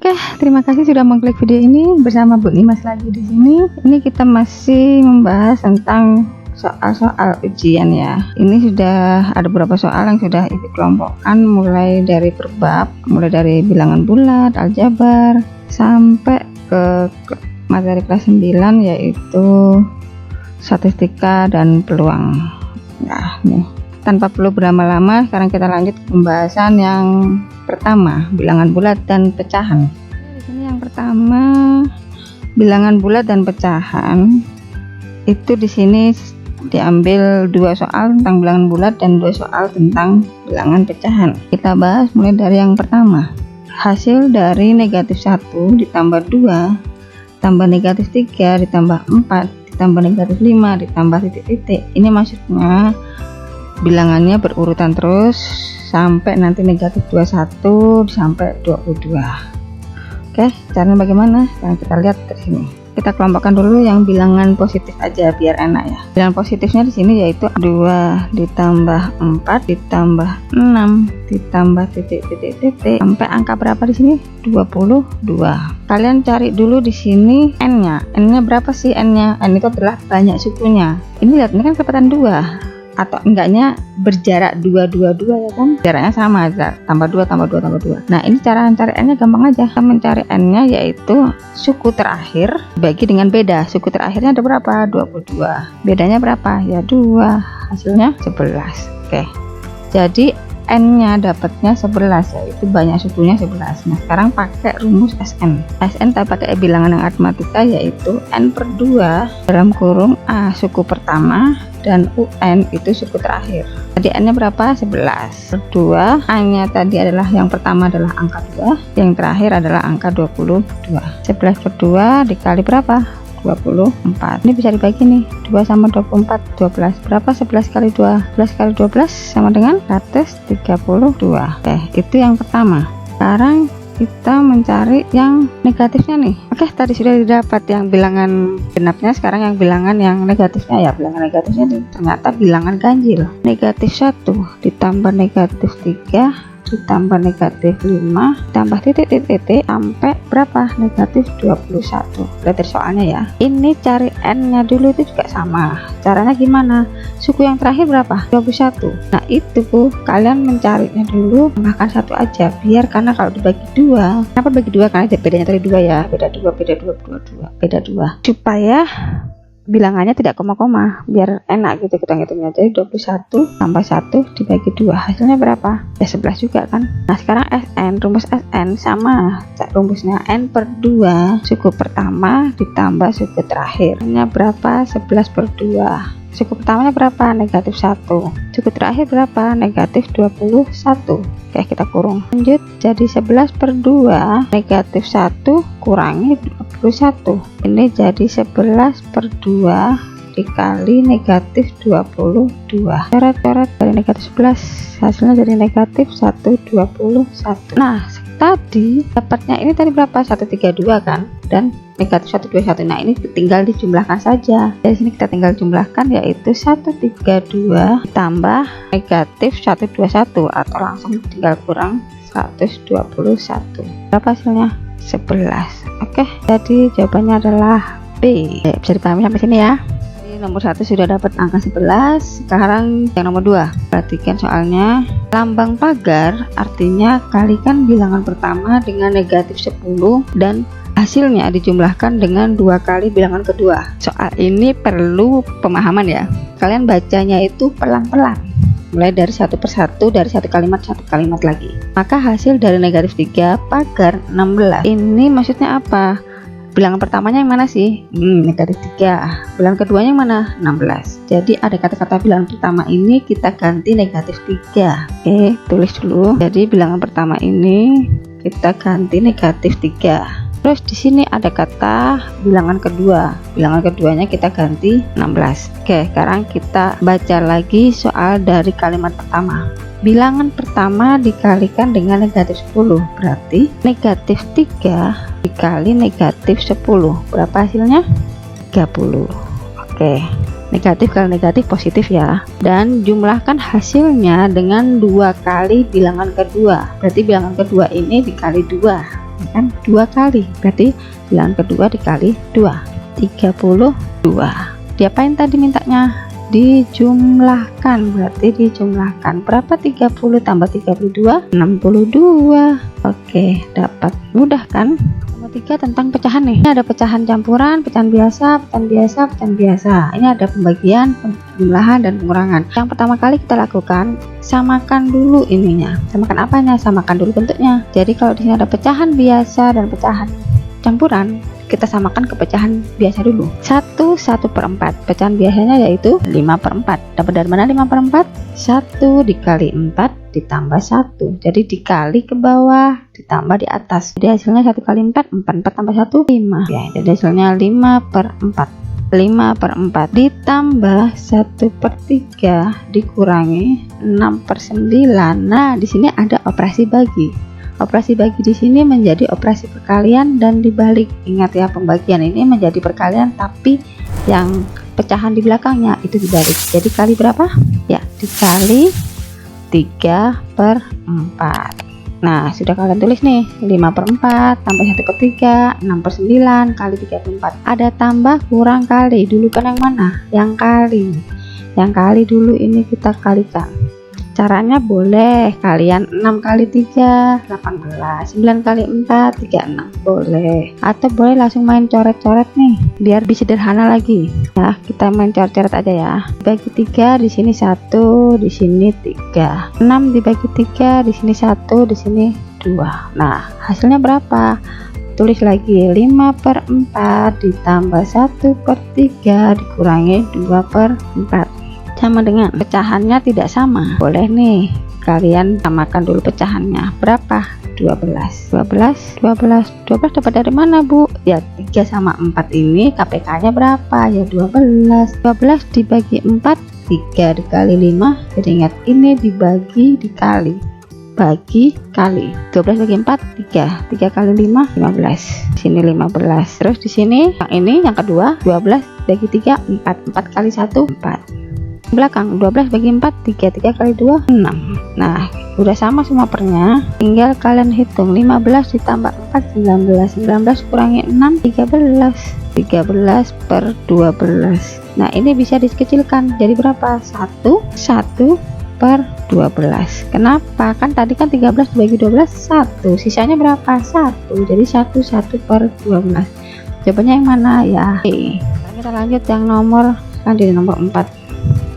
Oke, terima kasih sudah mengklik video ini bersama Bu Limas lagi di sini. Ini kita masih membahas tentang soal-soal ujian ya. Ini sudah ada beberapa soal yang sudah Ibu kelompokkan, mulai dari perbab, mulai dari bilangan bulat, aljabar, sampai ke materi kelas 9 yaitu statistika dan peluang. Nah, nih tanpa perlu berlama-lama, sekarang kita lanjut ke pembahasan yang pertama, bilangan bulat dan pecahan. Di sini yang pertama, bilangan bulat dan pecahan. Itu di sini diambil 2 soal tentang bilangan bulat dan 2 soal tentang bilangan pecahan. Kita bahas mulai dari yang pertama. Hasil dari negatif 1 ditambah 2 tambah negatif 3 ditambah 4 ditambah negatif 5 ditambah titik-titik. Ini maksudnya bilangannya berurutan terus sampai nanti negatif 21 sampai 22. Oke, caranya bagaimana? Sekarang kita lihat ke sini. Kita kelompokkan dulu yang bilangan positif aja biar enak ya. Bilangan positifnya di sini yaitu 2 ditambah 4 ditambah 6 ditambah titik-titik sampai angka berapa di sini? 22. Kalian cari dulu di sini n-nya. N-nya berapa sih n-nya? N itu adalah banyak sukunya. Ini lihat, ini kan kelihatan 2 atau enggaknya berjarak 2 ya kan, jaraknya sama aja, tambah 2 tambah 2 tambah 2. Nah, ini cara mencari n nya gampang aja. Kita mencari n nya yaitu suku terakhir bagi dengan beda. Suku terakhirnya ada berapa? 22. Bedanya berapa? Ya 2. Hasilnya 11. Oke, jadi n nya dapatnya 11, yaitu banyak sukunya 11. Nah, sekarang pakai rumus SN. SN tak pakai bilangan yang matematika, yaitu n per 2 dalam kurung A suku pertama dan UN itu suku terakhir. Jadi n nya berapa? 11 per 2. A nya tadi adalah yang pertama adalah angka 2, yang terakhir adalah angka 22. 11 per 2 dikali berapa? 24. Ini bisa dibagi nih, 2 sama 24, 12. Berapa 11 kali 2? 11 kali 12 sama dengan 132. Oke, itu yang pertama. Sekarang kita mencari yang negatifnya nih. Oke, tadi sudah didapat yang bilangan genapnya, sekarang yang bilangan yang negatifnya ya. Bilangan negatifnya ternyata bilangan ganjil. Negatif 1 ditambah negatif 3 ditambah negatif 5 tambah titik-titik sampai berapa? Negatif 21. Berarti soalnya ya. Ini cari n nya dulu, itu juga sama. Caranya gimana? Suku yang terakhir berapa? 21. Nah, itu kalian mencarinya dulu, tambahkan 1 aja biar, karena kalau dibagi 2, kenapa bagi 2? Karena bedanya tadi 2 ya, beda 2 supaya bilangannya tidak koma-koma, biar enak gitu kita ngitungnya. Jadi 21 tambah 1 dibagi 2, hasilnya berapa? Ya 11 juga kan. Nah, sekarang SN, rumus SN sama rumusnya n per 2 suku pertama ditambah suku terakhir. Ini berapa? 11 per 2. Suku pertamanya berapa? Negatif 1. Suku terakhir berapa? Negatif 21. Oke, kita kurung. Lanjut, jadi 11 per 2 negatif 1 kurangi 21. Ini jadi 11 per 2 dikali negatif 22. Coret-coret dari negatif 11, hasilnya jadi negatif 121. Nah, tadi dapatnya ini tadi berapa? 132 kan, dan negatif 121. Nah, ini tinggal dijumlahkan saja. Dari sini kita tinggal jumlahkan, yaitu 132 tambah negatif 121, atau langsung tinggal kurang 121. Berapa hasilnya? 11. Oke, jadi jawabannya adalah B. Bisa dipahami sampai sini ya. Nomor 1 sudah dapat angka 11. Sekarang yang nomor 2. Perhatikan soalnya. Lambang pagar artinya kalikan bilangan pertama dengan negatif 10 dan hasilnya dijumlahkan dengan 2 kali bilangan kedua. Soal ini perlu pemahaman ya. Kalian bacanya itu pelan-pelan, mulai dari satu persatu, dari satu kalimat lagi. Maka hasil dari negatif 3 pagar 16. Ini maksudnya apa? Bilangan pertamanya yang mana sih? Negatif 3. Bilangan keduanya yang mana? 16. Jadi ada kata-kata bilangan pertama ini kita ganti negatif 3. Oke, tulis dulu. Jadi bilangan pertama ini kita ganti negatif 3. Terus di sini ada kata bilangan kedua. Bilangan keduanya kita ganti 16. Oke, sekarang kita baca lagi soal dari kalimat pertama. Bilangan pertama dikalikan dengan negatif 10, berarti negatif 3 dikali negatif 10. Berapa hasilnya? 30. Oke, negatif kali negatif positif ya. Dan jumlahkan hasilnya dengan 2 kali bilangan kedua. Berarti bilangan kedua ini dikali 2. kan 2 kali, berarti bilangan kedua dikali 2, 32. Diapain tadi mintanya? Dijumlahkan, berarti dijumlahkan. Berapa 30 tambah 32? 62. Oke, dapat. Mudah kan? Nomor 3 tentang pecahan nih. Ini ada pecahan campuran, pecahan biasa, pecahan biasa, pecahan biasa. Ini ada pembagian, penjumlahan, dan pengurangan. Yang pertama kali kita lakukan, samakan dulu ininya. Samakan apanya? Samakan dulu bentuknya. Jadi kalau di sini ada pecahan biasa dan pecahan campuran, kita samakan ke pecahan biasa dulu. 1/4. Pecahan biasanya yaitu 5/4. Dapat dari mana 5/4? 1 dikali 4 ditambah 1. Jadi dikali ke bawah ditambah di atas. Jadi hasilnya 1 kali 4, 4 tambah 1, 5. Ya, jadi hasilnya 5/4. 5/4 ditambah 1/3 dikurangi 6/9. Nah, di sini ada operasi bagi. Operasi bagi di sini menjadi operasi perkalian dan dibalik. Ingat ya, pembagian ini menjadi perkalian, tapi yang pecahan di belakangnya itu dibalik. Jadi kali berapa? Ya, dikali 3/4. Nah, sudah kalian tulis nih, 5/4 tambah 1/3, 6/9 kali 3/4. Ada tambah kurang kali. Dulu kan yang mana? Yang kali. Yang kali dulu ini kita kalikan. Caranya boleh kalian 6 kali 3 18, 9 kali 4 36, boleh, atau boleh langsung main coret-coret nih biar lebih sederhana lagi ya. Kita main coret-coret aja ya. Dibagi 3, di sini 1, di sini 3. 6 dibagi 3, di sini 1, di sini 2. Nah, hasilnya berapa? Tulis lagi, 5/4 ditambah 1/3 dikurangi 2/4. Sama dengan pecahannya tidak sama. Boleh nih kalian samakan dulu pecahannya. Berapa? 12 dapat dari mana, Bu? Ya, 3 sama 4 ini KPK nya berapa? Ya 12 dibagi 4, 3 dikali 5. Jadi ingat, ini dibagi dikali, bagi kali. 12 bagi 4 3 kali 5 15. Sini 15. Terus di sini yang ini yang kedua, 12 bagi 3 4 kali 1 4. Belakang 12 bagi 4 3 kali 2 6. Nah, udah sama semua pernya, tinggal kalian hitung. 15 ditambah 4 19 kurangi 6 13/12. Nah, ini bisa dikecilkan jadi berapa? 1/12. Kenapa? Kan tadi kan 13 dibagi 12 1, sisanya berapa? 1. Jadi 1/12. Jawabannya yang mana ya? Oke, kita lanjut yang nomor 4.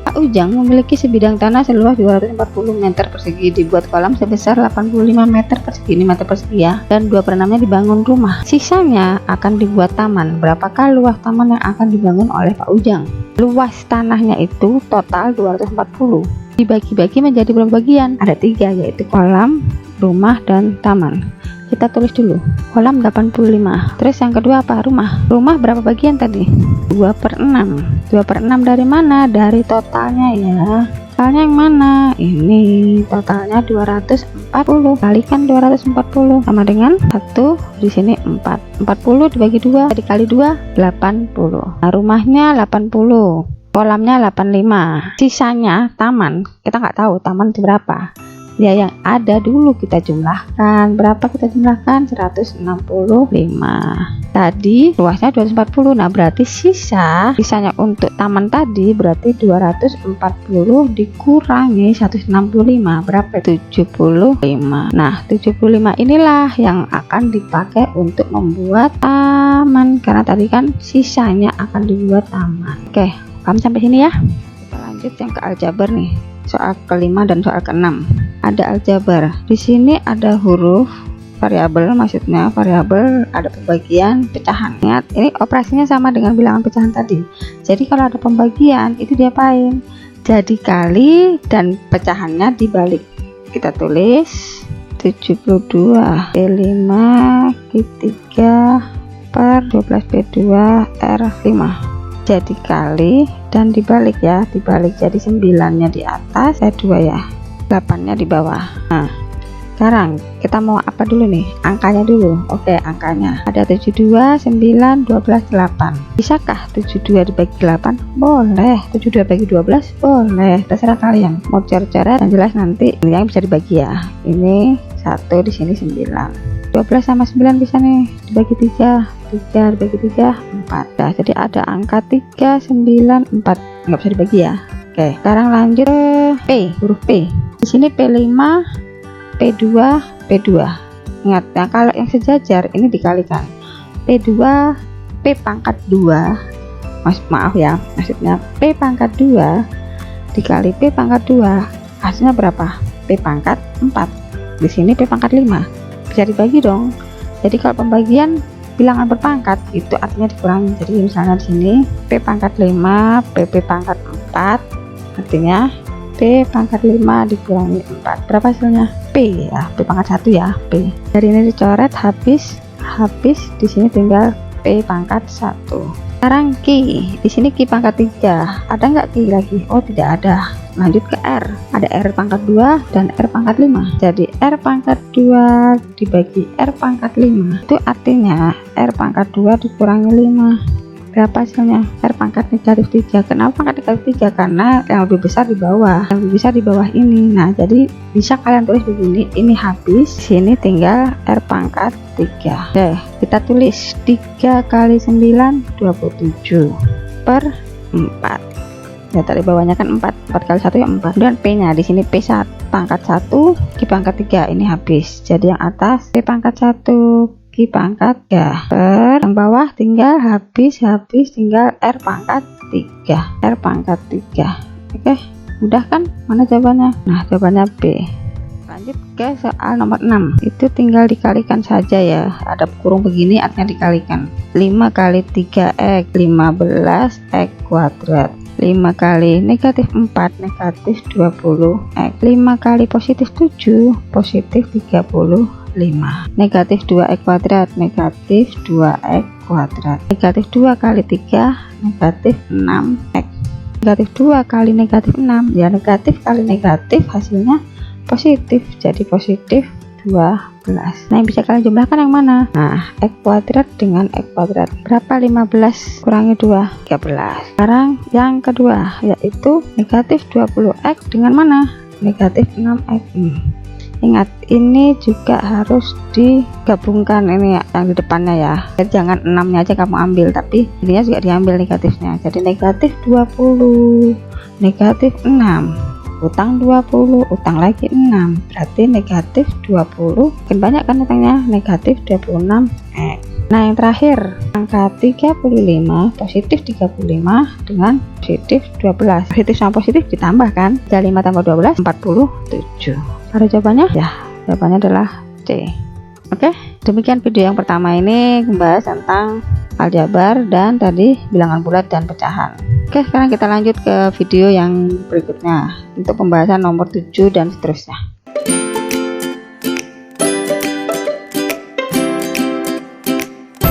Pak Ujang memiliki sebidang tanah seluas 240 meter persegi, dibuat kolam sebesar 85 meter persegi, ini meter persegi ya, dan 2/6-nya dibangun rumah. Sisanya akan dibuat taman. Berapakah luas taman yang akan dibangun oleh Pak Ujang? Luas tanahnya itu total 240. Dibagi-bagi menjadi berapa bagian? Ada 3, yaitu kolam, rumah, dan taman. Kita tulis dulu, kolam 85. Terus yang kedua apa? Rumah berapa bagian tadi? 2/6. 2/6 dari mana? Dari totalnya ya. Totalnya yang mana? Ini totalnya 240. Kalikan 240 sama dengan 1, di sini 4. 40 dibagi 2 dikali 2 80. Nah, rumahnya 80, kolamnya 85. Sisanya taman, kita nggak tahu taman itu berapa. Ya, yang ada dulu kita jumlahkan. Berapa kita jumlahkan? 165. Tadi luasnya 240. Nah, berarti sisanya untuk taman tadi berarti 240 dikurangi 165. Berapa? 75. Nah, 75 inilah yang akan dipakai untuk membuat taman, karena tadi kan sisanya akan dibuat taman. Oke, kamu sampai sini ya. Kita lanjut yang ke aljabar nih. Soal kelima dan soal keenam. Ada aljabar. Di sini ada huruf variabel, maksudnya variabel, ada pembagian, pecahan. Ingat, ini operasinya sama dengan bilangan pecahan tadi. Jadi kalau ada pembagian itu diapain? Jadi kali dan pecahannya dibalik. Kita tulis 72 P5 Q3 per 12 P2 R5. Jadi kali dan dibalik ya, dibalik. Jadi 9-nya di atas, 2 ya, 8-nya di bawah. Nah, sekarang kita mau apa dulu nih? Angkanya dulu. Oke, angkanya ada 72 9 12 8. Bisakah 72 dibagi 8? Boleh. 72 bagi 12 boleh, terserah kalian mau coret-coret. Yang jelas nanti ini yang bisa dibagi ya. Ini 1, di sini 9. 12 sama 9 bisa nih dibagi 3 dibagi 3 4. Nah, jadi ada angka 3 9 4 nggak bisa dibagi ya. Oke, sekarang lanjut ke P, huruf P. Di sini P5 P2 P2. Ingat ya, kalau yang sejajar ini dikalikan. P2 P pangkat 2, maaf ya, maksudnya P pangkat 2 dikali P pangkat 2 hasilnya berapa? P pangkat 4. Di sini P pangkat 5 bisa dibagi dong. Jadi kalau pembagian bilangan berpangkat itu artinya dikurangi. Jadi misalnya di sini P pangkat 5 P pangkat 4, artinya P pangkat 5 dikurangi 4, berapa hasilnya? P ya, P pangkat 1 ya, P. Dari ini dicoret, habis di sini tinggal P pangkat 1. Sekarang Q, di sini Q pangkat 3. Ada nggak Q lagi? Oh, tidak ada. Lanjut ke R. Ada R pangkat 2 dan R pangkat 5. Jadi R pangkat 2 dibagi R pangkat 5. Itu artinya R pangkat 2 dikurangi 5. Berapa hasilnya? R pangkat negatif 3. Kenapa pangkat negatif 3? Karena yang lebih besar di bawah. Yang lebih besar di bawah ini. Nah, jadi bisa kalian tulis begini. Ini habis. Sini tinggal R pangkat 3. Oke, kita tulis 3 kali 9 27 per 4. Ya, tadi bawahnya kan 4 kali 1 ya 4. Dan P nya di sini P pangkat 1 Q pangkat 3 ini habis. Jadi yang atas P pangkat 1 Q pangkat 3 per yang bawah tinggal habis tinggal R pangkat 3 R pangkat 3. Oke, mudah kan? Mana jawabannya? Nah, jawabannya B. Lanjut ke soal nomor 6. Itu tinggal dikalikan saja ya. Ada kurung begini artinya dikalikan. 5 kali 3x 15 x kuadrat. 5 kali negatif 4 negatif 20x. 5 kali positif 7 positif 35. Negatif 2x kuadrat negatif 2x kuadrat. Negatif 2 kali 3 negatif 6x. Negatif 2 kali negatif 6 ya, negatif kali negatif hasilnya positif, jadi positif 12. Nah, yang bisa kalian jumlahkan yang mana? Nah, x kuadrat dengan x kuadrat. Berapa 15 kurangi 2? 13. Sekarang yang kedua yaitu negatif 20x dengan mana? Negatif 6x. Ingat, ini juga harus digabungkan ini ya, yang di depannya ya. Jadi jangan 6-nya aja kamu ambil, tapi ininya juga diambil negatifnya. Jadi negatif 20 negatif 6 utang 20 utang lagi 6, berarti negatif 20. Makin banyak kan utangnya, negatif 26 x. Nah, yang terakhir angka 35 positif 35 dengan positif 12. Positif sama positif ditambahkan, jadi 5 tambah 12 47. Ada jawabannya? Ya, jawabannya adalah C. Oke, demikian video yang pertama ini membahas tentang aljabar dan tadi bilangan bulat dan pecahan. Oke, sekarang kita lanjut ke video yang berikutnya untuk pembahasan nomor 7 dan seterusnya.